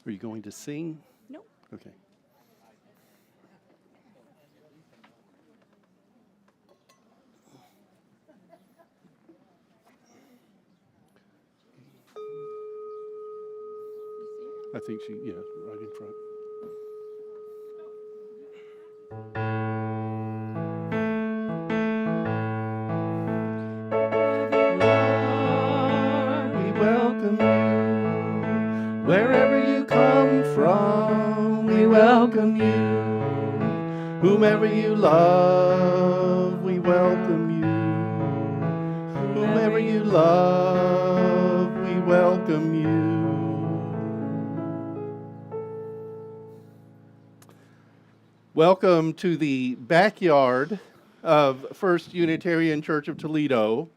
Are you going to sing? No. Okay. I think she, yeah, right in front. We welcome you. Wherever you come from, we welcome you. Whomever you love, we welcome you. Whomever you love, we welcome you. Welcome to the backyard of First Unitarian Church of Toledo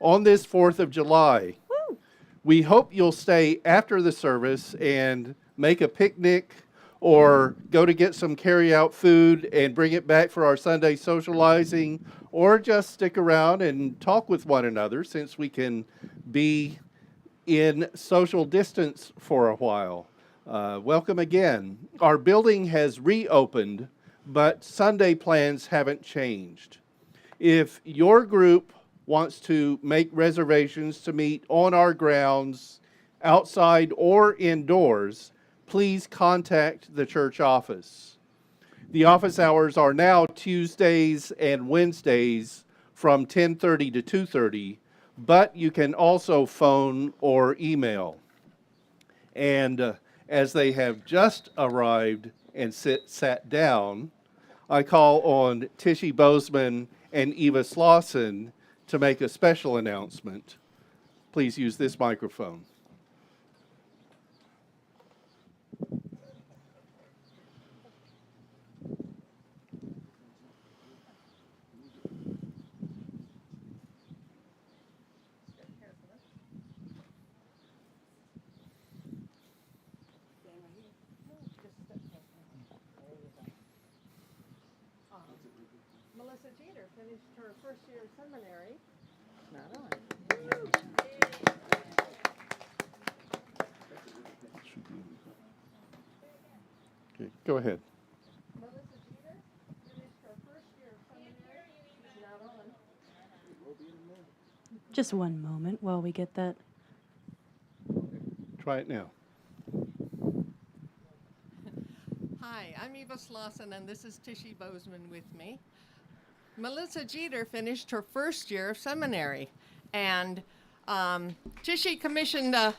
on this 4th of July. Woo! We hope you'll stay after the service and make a picnic or go to get some carry-out food and bring it back for our Sunday socializing, or just stick around and talk with one another since we can be in social distance for a while. Welcome again. Our building has reopened, but Sunday plans haven't changed. If your group wants to make reservations to meet on our grounds, outside or indoors, please contact the church office. The office hours are now Tuesdays and Wednesdays from 10:30 to 2:30, but you can also phone or email. And as they have just arrived and sat down, I call on Tishy Bozeman and Eva Slauson to make a special announcement. Please use this microphone. Melissa Jeter finished her first year of seminary. Not on. Okay, go ahead. Melissa Jeter finished her first year of seminary. She's not on. Just one moment while we get that. Try it now. Hi, I'm Eva Slauson, and this is Tishy Bozeman with me. Melissa Jeter finished her first year of seminary, and Tishy commissioned a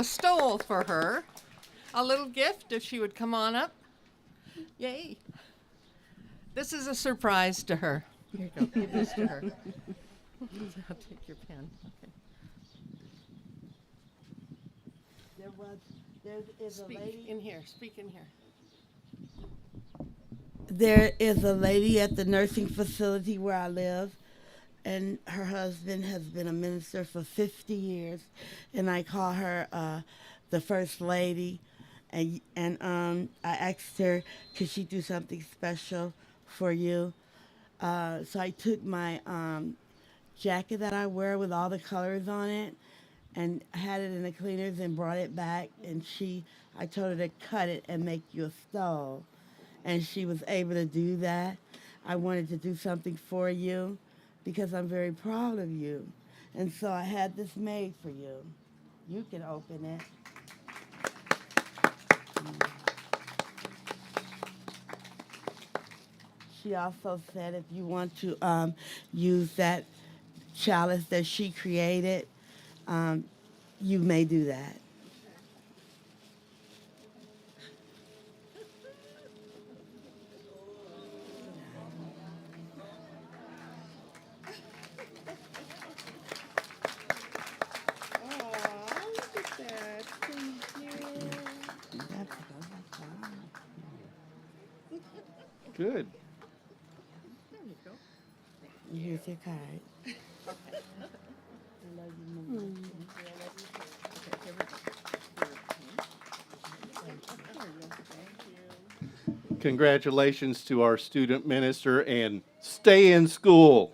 stole for her, a little gift if she would come on up. Yay. This is a surprise to her. Here you go, give this to her. I'll take your pen. Okay. There is a lady. Speak in here, speak in here. There is a lady at the nursing facility where I live, and her husband has been a minister for 50 years, and I call her the First Lady, and I asked her, could she do something special for you? So I took my jacket that I wear with all the colors on it, and had it in the cleaners and brought it back, and I told her to cut it and make you a stole. And she was able to do that. I wanted to do something for you because I'm very proud of you. And so I had this made for you. You can open it. She also said if you want to use that chalice that she created, you may do that. Good. There you go. Here's your card. I love you, Mama. Congratulations to our student minister, and stay in school.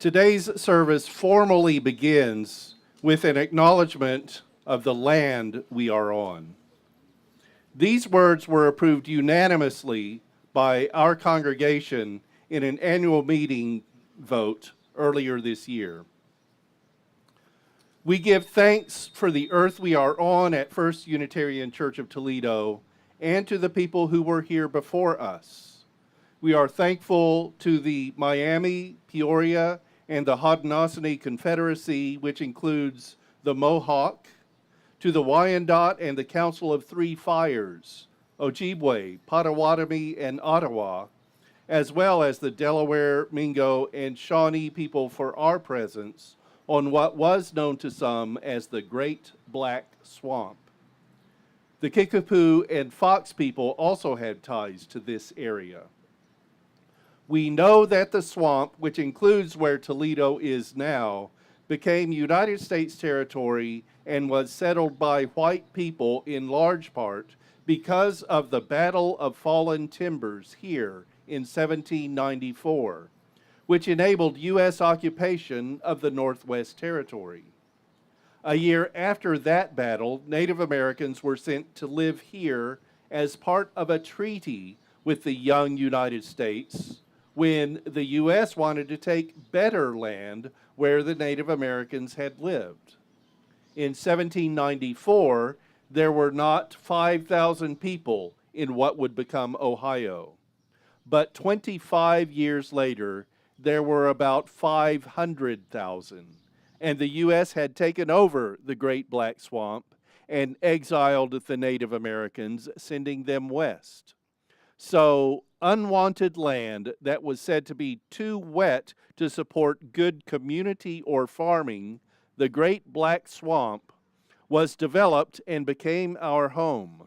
Today's service formally begins with an acknowledgement of the land we are on. These words were approved unanimously by our congregation in an annual meeting vote earlier this year. We give thanks for the earth we are on at First Unitarian Church of Toledo and to the people who were here before us. We are thankful to the Miami, Peoria, and the Haudenosaunee Confederacy, which includes the Mohawk, to the Wyandot and the Council of Three Fires, Ojibwe, Potawatomi, and Ottawa, as well as the Delaware, Mingo, and Shawnee people for our presence on what was known to some as the Great Black Swamp. The Kickapoo and Fox people also had ties to this area. We know that the swamp, which includes where Toledo is now, became United States territory and was settled by white people in large part because of the Battle of Fallen Timbers here in 1794, which enabled U.S. occupation of the Northwest Territory. A year after that battle, Native Americans were sent to live here as part of a treaty with the young United States when the U.S. wanted to take better land where the Native Americans had lived. In 1794, there were not 5,000 people in what would become Ohio. But 25 years later, there were about 500,000, and the U.S. had taken over the Great Black Swamp and exiled the Native Americans, sending them west. So, unwanted land that was said to be too wet to support good community or farming, the Great Black Swamp, was developed and became our home.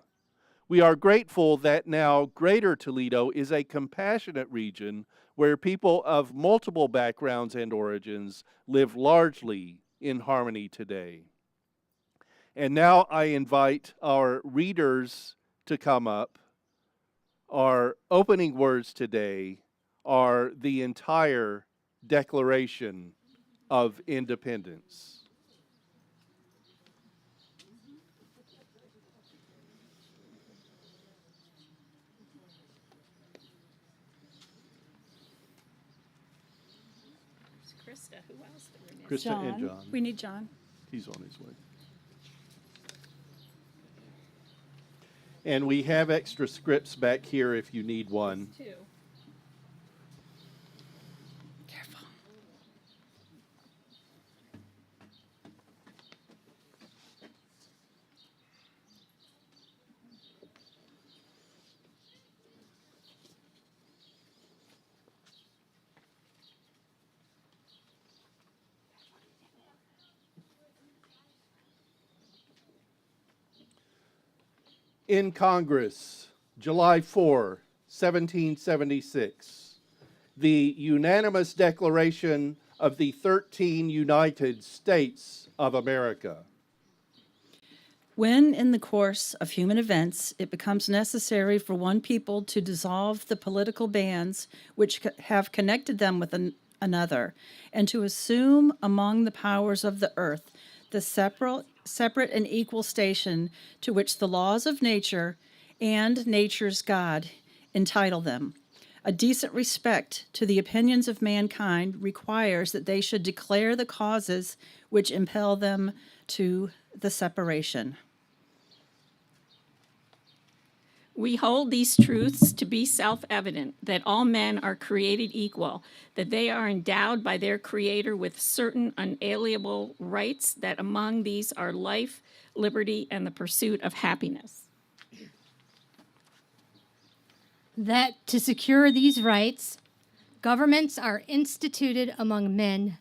We are grateful that now Greater Toledo is a compassionate region where people of multiple backgrounds and origins live largely in harmony today. And now I invite our readers to come up. Our opening words today are the entire Declaration of Independence. Krista, who else did we miss? Krista and John. We need John. He's on his way. And we have extra scripts back here if you need one. Two. Careful. In Congress, July 4, 1776, the unanimous declaration of the 13 United States of America. When, in the course of human events, it becomes necessary for one people to dissolve the political bands which have connected them with another, and to assume among the powers of the earth the separate and equal station to which the laws of nature and nature's God entitle them. A decent respect to the opinions of mankind requires that they should declare the causes which impel them to the separation. We hold these truths to be self-evident, that all men are created equal, that they are endowed by their Creator with certain unalienable rights, that among these are life, liberty, and the pursuit of happiness. That to secure these rights, governments are instituted among men,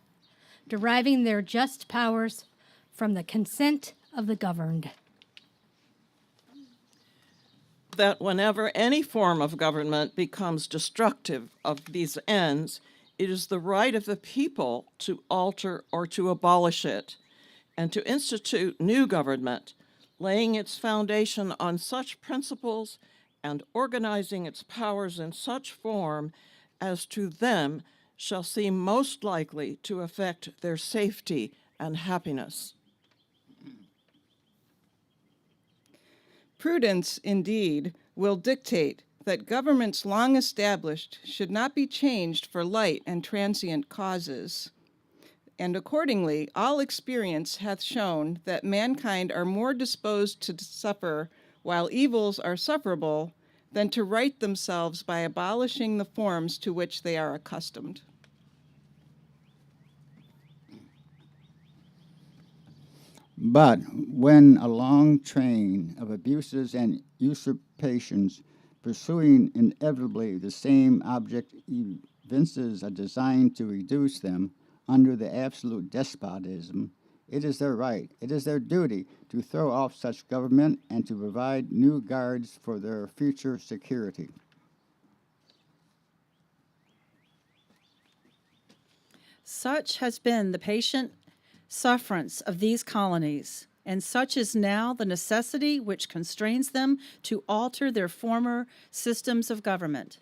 deriving their just powers from the consent of the governed. That whenever any form of government becomes destructive of these ends, it is the right of the people to alter or to abolish it, and to institute new government, laying its foundation on such principles and organizing its powers in such form as to them shall seem most likely to affect their safety and happiness. Prudence, indeed, will dictate that governments long established should not be changed for light and transient causes. And accordingly, all experience hath shown that mankind are more disposed to suffer while evils are sufferable than to right themselves by abolishing the forms to which they are accustomed. But when a long train of abuses and usurpations pursuing inevitably the same object evinces a design to reduce them under the absolute despotism, it is their right, it is their duty to throw off such government and to provide new guards for their future security. Such has been the patient sufferance of these colonies, and such is now the necessity which constrains them to alter their former systems of government.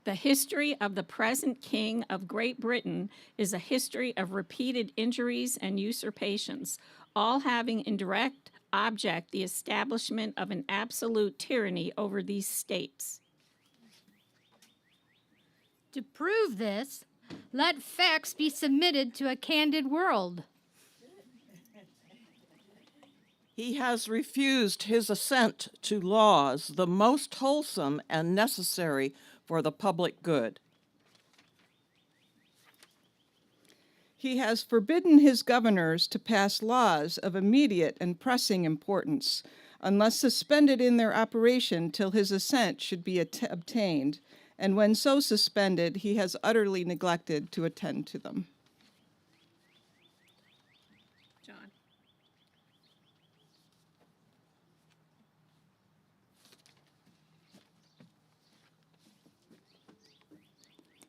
The history of the present King of Great Britain is a history of repeated injuries and usurpations, all having in direct object the establishment of an absolute tyranny over these states. To prove this, let facts be submitted to a candid world. He has refused his assent to laws the most wholesome and necessary for the public good. He has forbidden his governors to pass laws of immediate and pressing importance, unless suspended in their operation till his assent should be obtained, and when so suspended, he has utterly neglected to attend to them. John.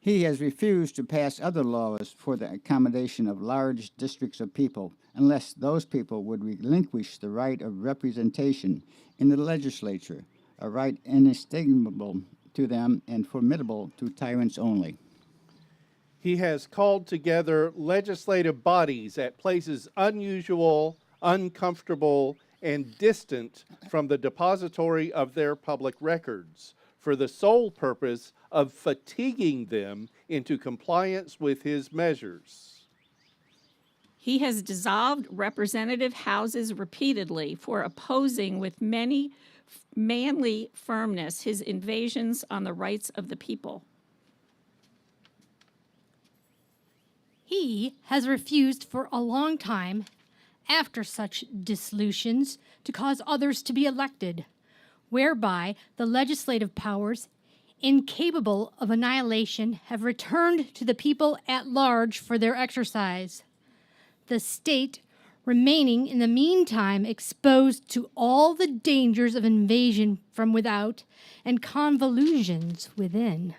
He has refused to pass other laws for the accommodation of large districts of people, unless those people would relinquish the right of representation in the legislature, a right inestimable to them and formidable to tyrants only. He has called together legislative bodies at places unusual, uncomfortable, and distant from the depository of their public records, for the sole purpose of fatiguing them into compliance with his measures. He has dissolved representative houses repeatedly for opposing with many manly firmness his invasions on the rights of the people. He has refused for a long time, after such dissolutions, to cause others to be elected, whereby the legislative powers, incapable of annihilation, have returned to the people at large for their exercise. The state remaining in the meantime exposed to all the dangers of invasion from without and convulsions within.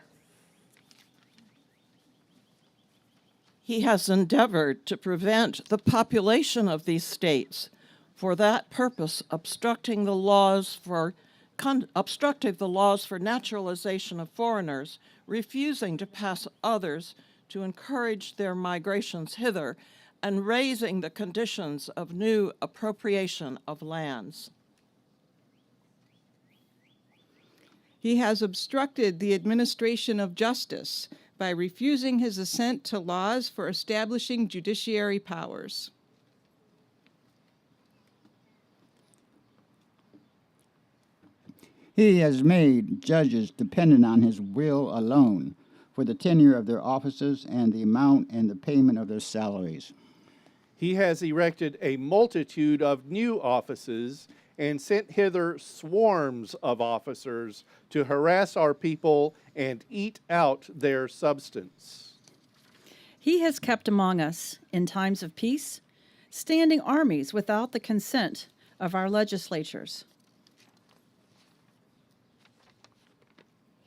He has endeavored to prevent the population of these states, for that purpose obstructing the laws for naturalization of foreigners, refusing to pass others to encourage their migrations hither, and raising the conditions of new appropriation of lands. He has obstructed the administration of justice by refusing his assent to laws for establishing judiciary powers. He has made judges dependent on his will alone for the tenure of their offices and the amount and the payment of their salaries. He has erected a multitude of new offices and sent hither swarms of officers to harass our people and eat out their substance. He has kept among us, in times of peace, standing armies without the consent of our legislatures.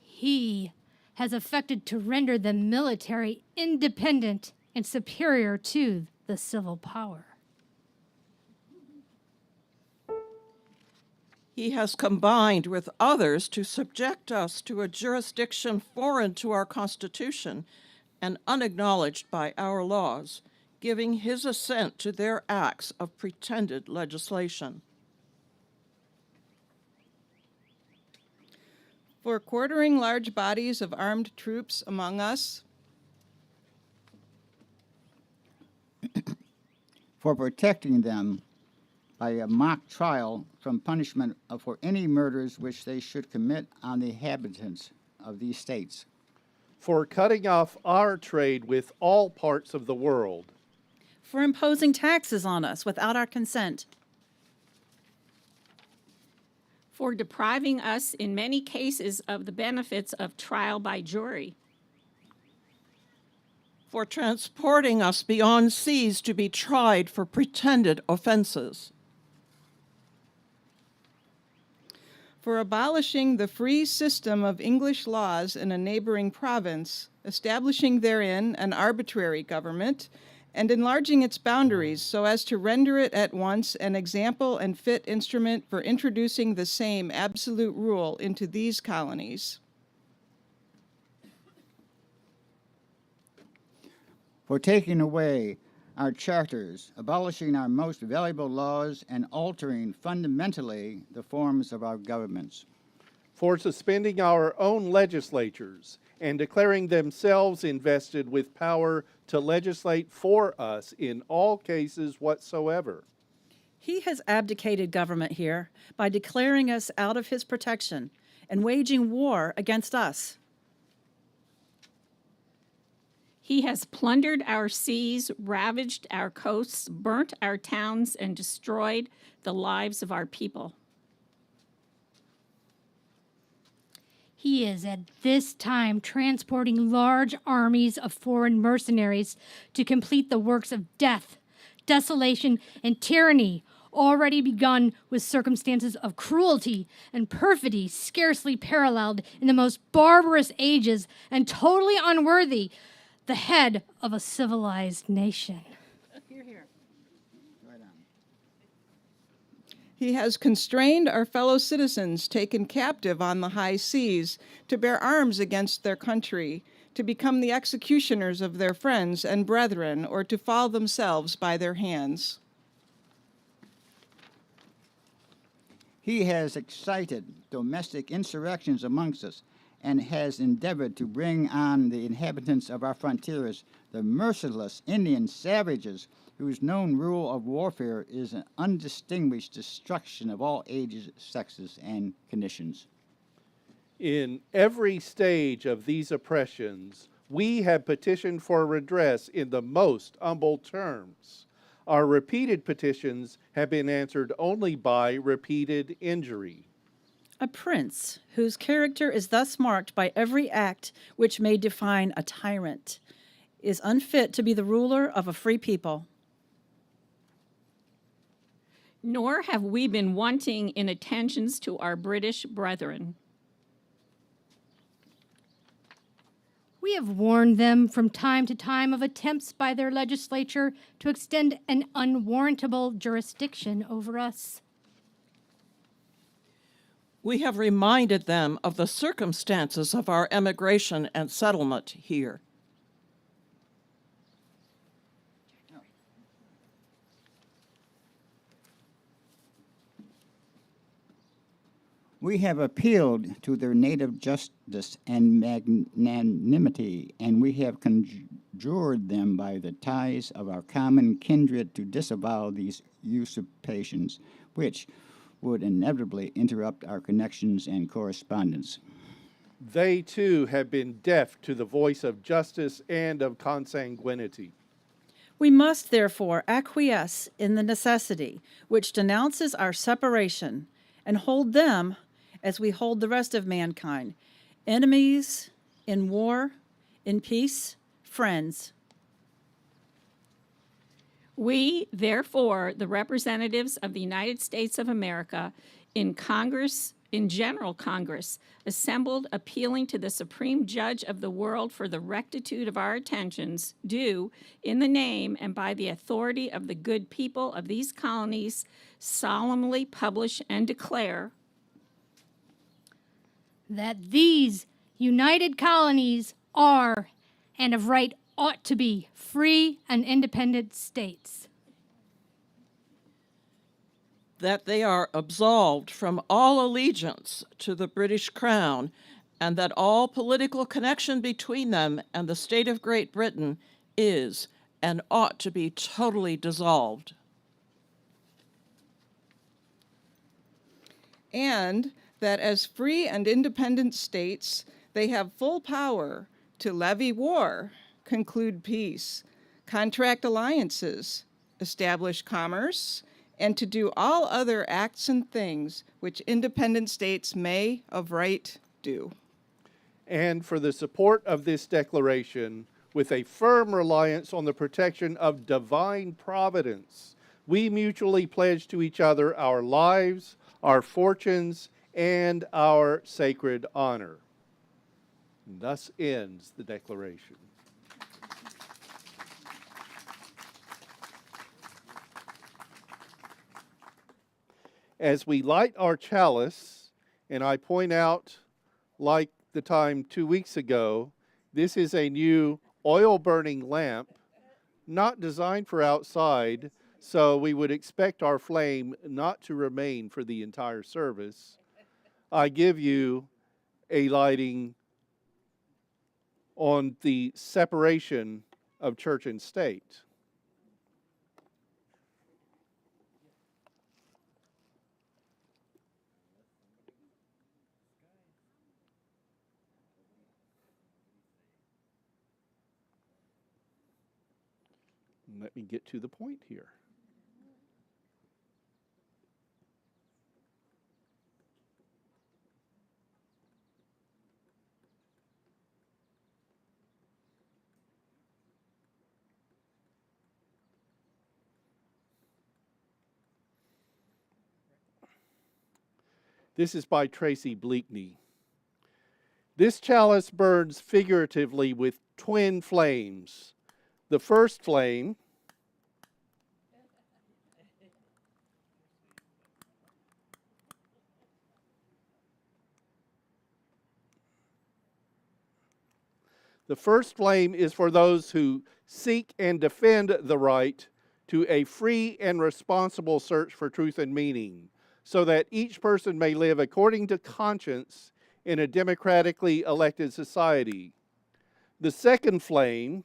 He has affected to render the military independent and superior to the civil power. He has combined with others to subject us to a jurisdiction foreign to our Constitution and unacknowledged by our laws, giving his assent to their acts of pretended legislation. For quartering large bodies of armed troops among us, for protecting them by a mock trial from punishment for any murders which they should commit on the inhabitants of these states, for cutting off our trade with all parts of the world, for imposing taxes on us without our consent, for depriving us in many cases of the benefits of trial by jury, for transporting us beyond seas to be tried for pretended offenses, for abolishing the free system of English laws in a neighboring province, establishing therein an arbitrary government, and enlarging its boundaries so as to render it at once an example and fit instrument for introducing the same absolute rule into these colonies. for taking away our charters, abolishing our most valuable laws, and altering fundamentally the forms of our governments, for suspending our own legislatures and declaring themselves invested with power to legislate for us in all cases whatsoever. He has abdicated government here by declaring us out of his protection and waging war against us. He has plundered our seas, ravaged our coasts, burnt our towns, and destroyed the lives of our people. He is at this time transporting large armies of foreign mercenaries to complete the works of death, desolation, and tyranny already begun with circumstances of cruelty and perfidy scarcely paralleled in the most barbarous ages and totally unworthy the head of a civilized nation. He has constrained our fellow citizens taken captive on the high seas to bear arms against their country, to become the executioners of their friends and brethren, or to fall themselves by their hands. he has excited domestic insurrections amongst us, and has endeavored to bring on the inhabitants of our frontiers the merciless Indian savages whose known rule of warfare is an undistinguished destruction of all ages, sexes, and conditions. In every stage of these oppressions, we have petitioned for redress in the most humble terms. Our repeated petitions have been answered only by repeated injury. A prince whose character is thus marked by every act which may define a tyrant is unfit to be the ruler of a free people. Nor have we been wanting in attentions to our British brethren. We have warned them from time to time of attempts by their legislature to extend an unwarrantable jurisdiction over us. We have reminded them of the circumstances of our emigration and settlement here. We have appealed to their native justice and magnanimity, and we have conjured them by the ties of our common kindred to disavow these usurpations, which would inevitably interrupt our connections and correspondence. They too have been deaf to the voice of justice and of consanguinity. We must therefore acquiesce in the necessity which denounces our separation and hold them as we hold the rest of mankind, enemies in war, in peace, friends. We, therefore, the representatives of the United States of America in Congress, in General Congress, assembled appealing to the Supreme Judge of the world for the rectitude of our attentions, do, in the name and by the authority of the good people of these colonies, solemnly publish and declare that these united colonies are, and of right ought to be, free and independent states. That they are absolved from all allegiance to the British Crown, and that all political connection between them and the state of Great Britain is and ought to be totally dissolved. And that as free and independent states, they have full power to levy war, conclude peace, contract alliances, establish commerce, and to do all other acts and things which independent states may of right do. And for the support of this declaration, with a firm reliance on the protection of divine providence, we mutually pledge to each other our lives, our fortunes, and our sacred honor. And thus ends the declaration. As we light our chalice, and I point out, like the time 2 weeks ago, this is a new oil-burning lamp, not designed for outside, so we would expect our flame not to remain for the entire service. I give you a lighting on the separation of church and state. Let me get to the point here. This is by Tracy Bleakney. This chalice burns figuratively with twin flames. The first flame is for those who seek and defend the right to a free and responsible search for truth and meaning, so that each person may live according to conscience in a democratically elected society. The second flame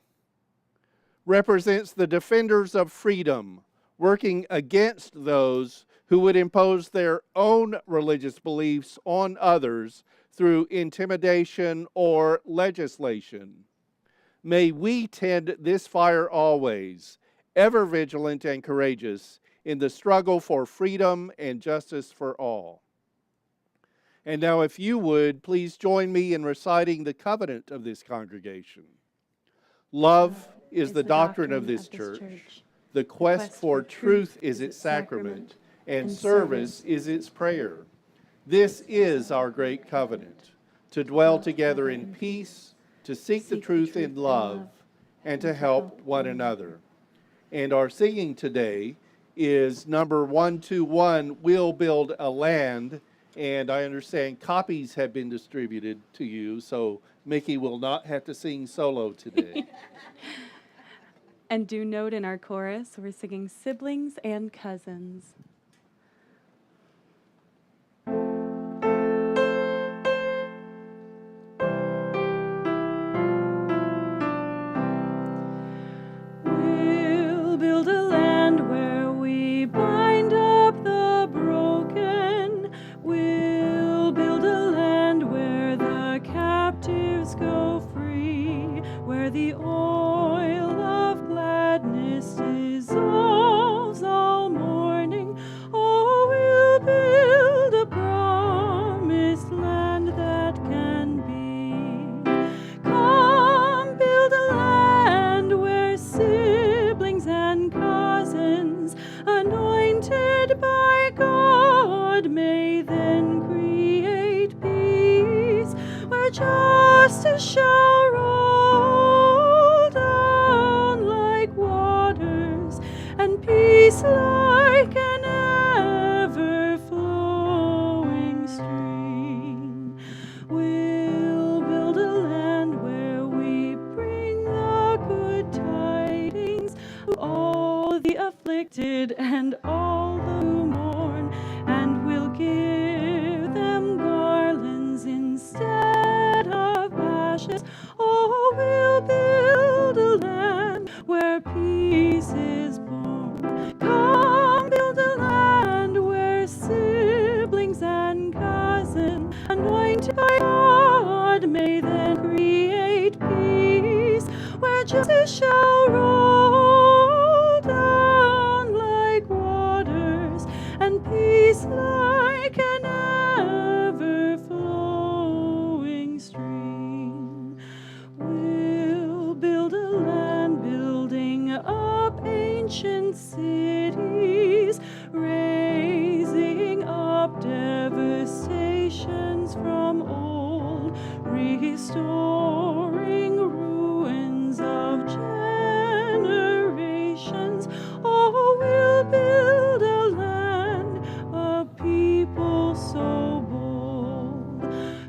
represents the defenders of freedom, working against those who would impose their own religious beliefs on others through intimidation or legislation. May we tend this fire always, ever vigilant and courageous in the struggle for freedom and justice for all. And now, if you would, please join me in reciting the covenant of this congregation. Love is the doctrine of this church. The quest for truth is its sacrament, and service is its prayer. This is our great covenant, to dwell together in peace, to seek the truth in love, and to help one another. And our singing today is number 121, We'll Build a Land, and I understand copies have been distributed to you, so Mickey will not have to sing solo today. And do note in our chorus, we're singing siblings and cousins. We'll build a land where we bind up the broken. We'll build a land where the captives go free, where the oil of gladness dissolves all mourning. Oh, we'll build a promised land that can be. Come, build a land where siblings and cousins, anointed by God, may then create peace, where justice shall roll down like waters, and peace like an ever-flowing stream. afflicted and all who mourn, and will give them garlands instead of ashes. Oh, we'll build a land where peace is born. Come build a land where siblings and cousins, anointed by God, may then create peace, where justice shall roll down like waters, and peace like an ever-flowing stream. We'll build a land, building up ancient cities, raising up devastations from old, restoring ruins of generations. Oh, we'll build a land, a people so bold.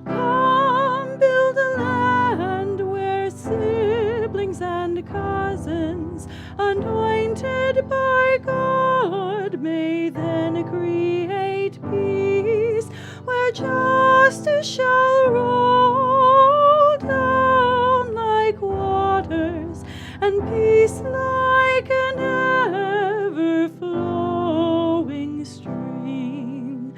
Come build a land where siblings and cousins, anointed by God, may then create peace, where justice shall roll down like waters, and peace like an ever-flowing stream.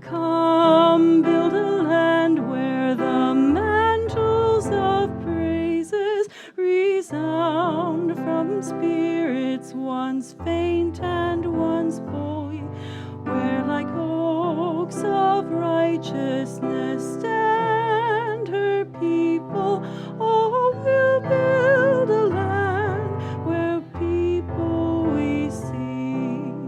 Come build a land where the mantles of praises resound from spirits once faint and once bold, where like oaks of righteousness stand her people. Oh, we'll build a land where people we seek.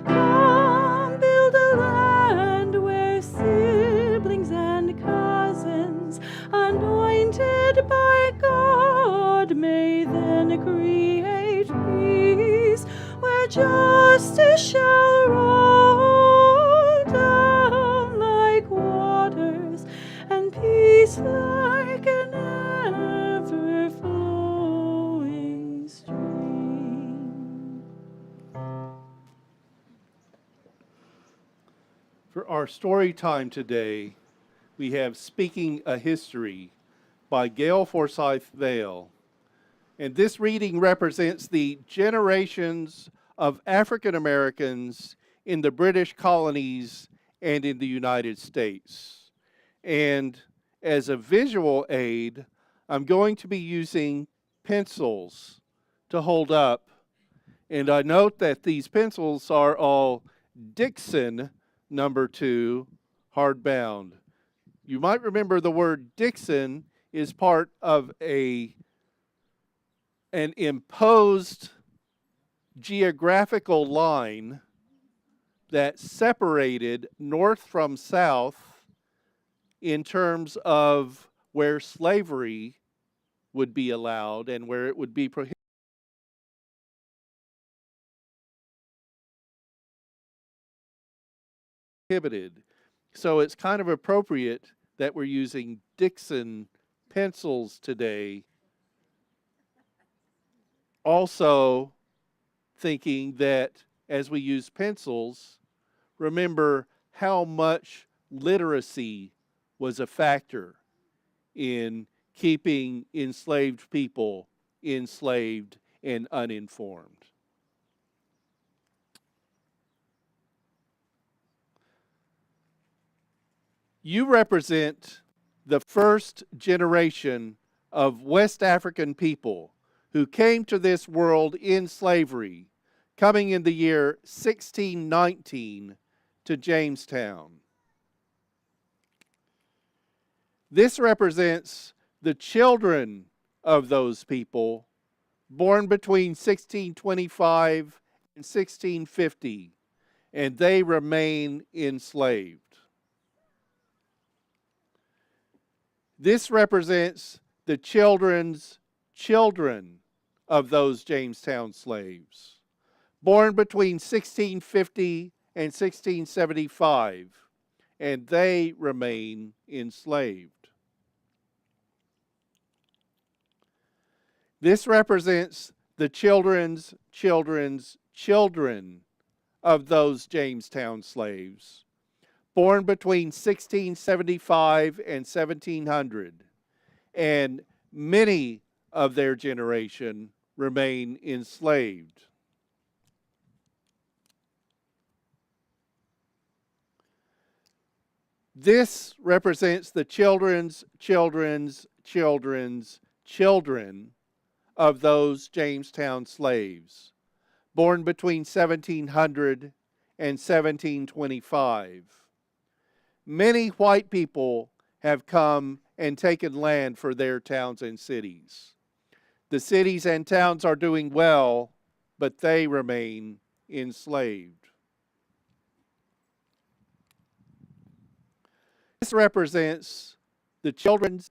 Come build a land where siblings and cousins, anointed by God, may then create peace, where justice shall roll down like waters, and peace like an ever-flowing stream. For our story time today, we have Speaking a History by Gail Forsyth Vale. And this reading represents the generations of African Americans in the British colonies and in the United States. And as a visual aid, I'm going to be using pencils to hold up. And I note that these pencils are all Dixon number 2 hardbound. You might remember the word Dixon is part of an imposed geographical line that separated north from south in terms of where slavery would be allowed and where it would be prohibited. So it's kind of appropriate that we're using Dixon pencils today. Also thinking that as we use pencils, remember how much literacy was a factor in keeping enslaved people enslaved and uninformed. You represent the first generation of West African people who came to this world in slavery, coming in the year 1619 to Jamestown. This represents the children of those people born between 1625 and 1650, and they remain enslaved. This represents the children's children of those Jamestown slaves, born between 1650 and 1675, and they remain enslaved. This represents the children's children's children of those Jamestown slaves, born between 1675 and 1700, and many of their generation remain enslaved. This represents the children's children of those Jamestown slaves, born between 1700 and 1725. Many white people have come and taken land for their towns and cities. The cities and towns are doing well, but they remain enslaved. This represents the children,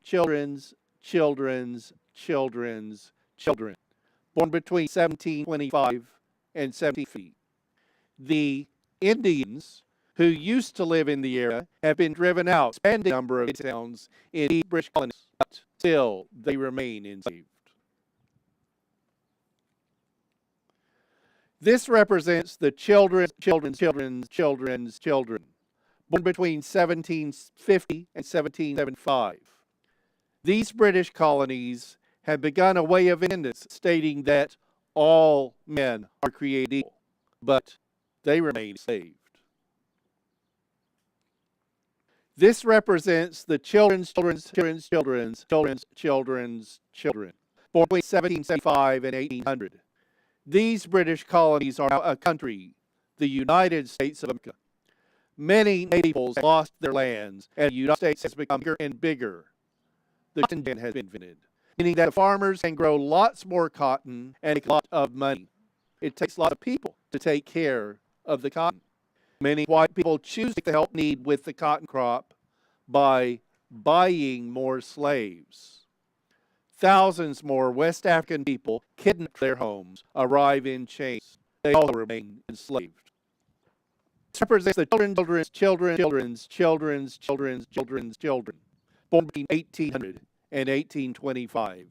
born between 1725 and 1750. The Indians who used to live in the area have been driven out, expanding the number of towns in the British colonies, but still they remain enslaved. This represents the children, born between 1750 and 1775. These British colonies have begun a way of independence stating that all men are created equal, but they remain enslaved. This represents the children, born between 1775 and 1800. These British colonies are now a country, the United States of America. Many native peoples lost their lands, and the United States has become bigger and bigger. The cotton gin has been invented, meaning that farmers can grow lots more cotton and make a lot of money. It takes a lot of people to take care of the cotton. Many white people choose to help need with the cotton crop by buying more slaves. Thousands more West African people kidnapped their homes, arrive in chains. They also remain enslaved. This represents the children, born between 1800 and 1825.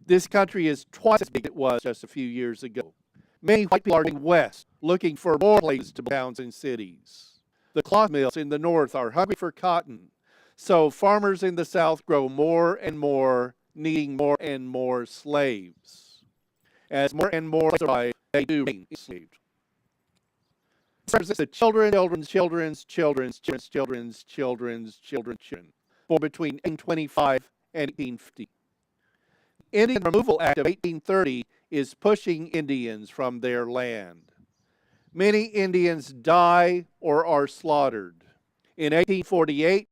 This country is twice as big as it was just a few years ago. Many white people are going west, looking for more places to build towns and cities. The cloth mills in the north are hungry for cotton, so farmers in the south grow more and more, needing more and more slaves. As more and more slaves arrive, they do remain enslaved. This represents the children, born between 1825 and 1850. The Indian Removal Act of 1830 is pushing Indians from their land. Many Indians die or are slaughtered. In 1848,